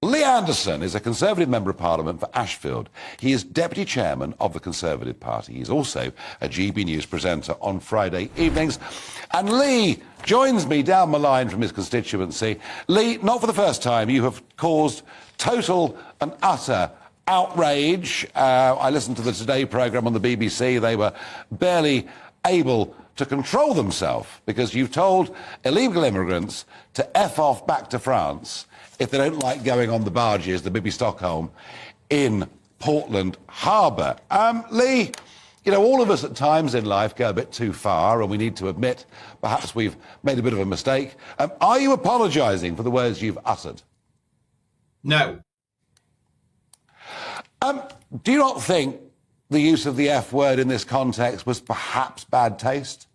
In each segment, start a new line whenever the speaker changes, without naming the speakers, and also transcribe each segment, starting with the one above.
Lee Anderson is a Conservative Member of Parliament for Ashfield. He is Deputy Chairman of the Conservative Party. He's also a GB News presenter on Friday evenings. And Lee joins me down the line from his constituency. Lee, not for the first time, you have caused total and utter outrage. I listened to the Today programme on the BBC. They were barely able to control themselves because you've told illegal immigrants to F off back to France if they don't like going on the barges, the Bibby Stockholm, in Portland Harbour. Lee, you know, all of us at times in life go a bit too far, and we need to admit perhaps we've made a bit of a mistake. Are you apologising for the words you've uttered?
No.
Do you not think the use of the F word in this context was perhaps bad taste?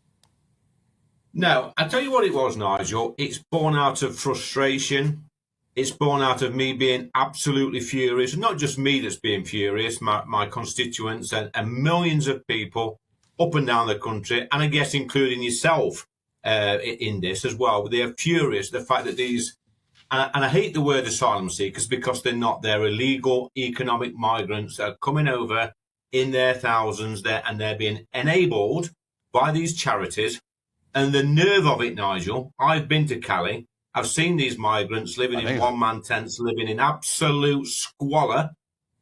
No. I'll tell you what it was, Nigel. It's born out of frustration. It's born out of me being absolutely furious. Not just me that's being furious, my constituents and millions of people up and down the country, and I guess including yourself in this as well. They're furious, the fact that these, and I hate the word asylum seekers because they're not, they're illegal economic migrants that are coming over in their thousands there, and they're being enabled by these charities. And the nerve of it, Nigel, I've been to Calais. I've seen these migrants living in one-man tents, living in absolute squalor.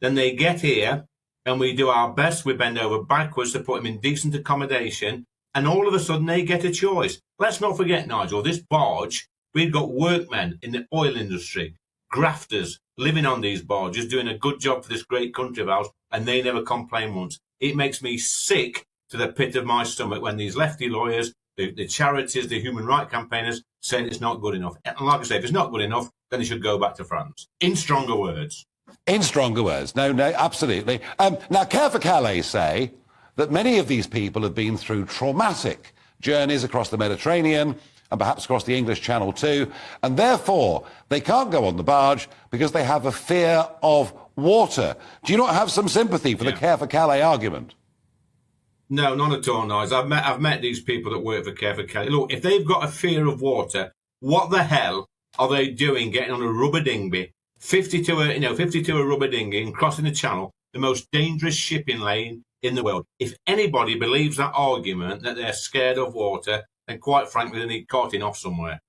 Then they get here, and we do our best. We bend over backwards to put them in decent accommodation, and all of a sudden they get a choice. Let's not forget, Nigel, this barge, we've got workmen in the oil industry, grafters living on these barges, doing a good job for this great country of ours, and they never complain once. It makes me sick to the pit of my stomach when these lefty lawyers, the charities, the human rights campaigners saying it's not good enough. And like I say, if it's not good enough, then it should go back to France. In stronger words.
In stronger words. No, absolutely. Now, Care for Calais say that many of these people have been through traumatic journeys across the Mediterranean and perhaps across the English Channel too, and therefore they can't go on the barge because they have a fear of water. Do you not have some sympathy for the Care for Calais argument?
No, not at all, Nice. I've met these people that work for Care for Calais. Look, if they've got a fear of water, what the hell are they doing getting on a rubber dinghy, 52 a rubber dinghy and crossing the Channel, the most dangerous shipping lane in the world? If anybody believes that argument that they're scared of water, then quite frankly, they need carting off somewhere.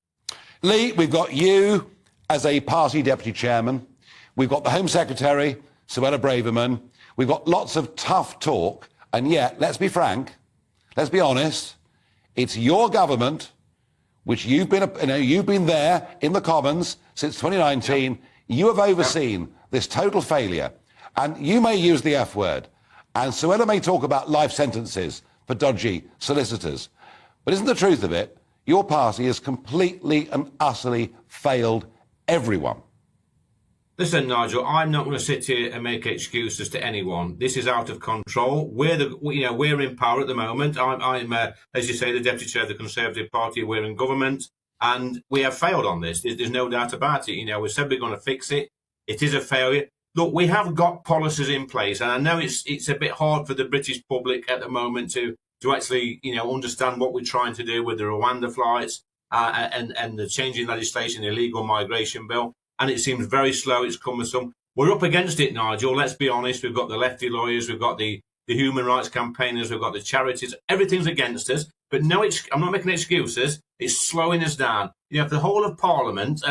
Lee, we've got you as a party deputy chairman. We've got the Home Secretary, Suella Braverman. We've got lots of tough talk. And yet, let's be frank, let's be honest, it's your government, which you've been there in the Commons since 2019. You have overseen this total failure. And you may use the F word. And Suella may talk about life sentences for dodgy solicitors. But isn't the truth of it, your party has completely and utterly failed everyone?
Listen, Nigel, I'm not going to sit here and make excuses to anyone. This is out of control. We're in power at the moment. I'm as you say, the deputy chair of the Conservative Party. We're in government, and we have failed on this. There's no doubt about it. We said we're going to fix it. It is a failure. Look, we have got policies in place, and I know it's a bit hard for the British public at the moment to actually understand what we're trying to do with the Rwanda flights and the changing legislation, the illegal migration bill. And it seems very slow, it's cumbersome. We're up against it, Nigel, let's be honest. We've got the lefty lawyers, we've got the human rights campaigners, we've got the charities. Everything's against us. But no, I'm not making excuses. It's slowing us down. If the whole of Parliament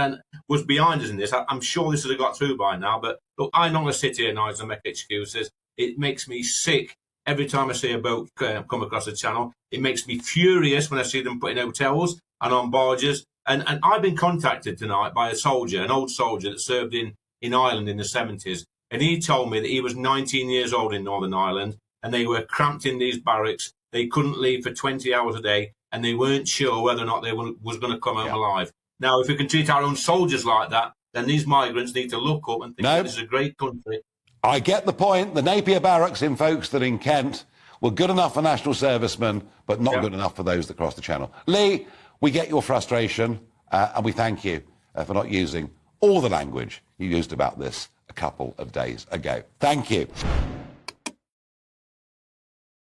was behind us in this, I'm sure this would have got through by now. But look, I'm not going to sit here, Nigel, and make excuses. It makes me sick every time I see a boat come across the Channel. It makes me furious when I see them put in hotels and on barges. And I've been contacted tonight by a soldier, an old soldier that served in Ireland in the 70s. And he told me that he was 19 years old in Northern Ireland and they were cramped in these barracks. They couldn't leave for 20 hours a day and they weren't sure whether or not they was going to come home alive. Now, if we can treat our own soldiers like that, then these migrants need to look up and think that this is a great country.
I get the point. The Napier barracks in Folkestone in Kent were good enough for national servicemen, but not good enough for those that cross the Channel. Lee, we get your frustration, and we thank you for not using all the language you used about this a couple of days ago. Thank you.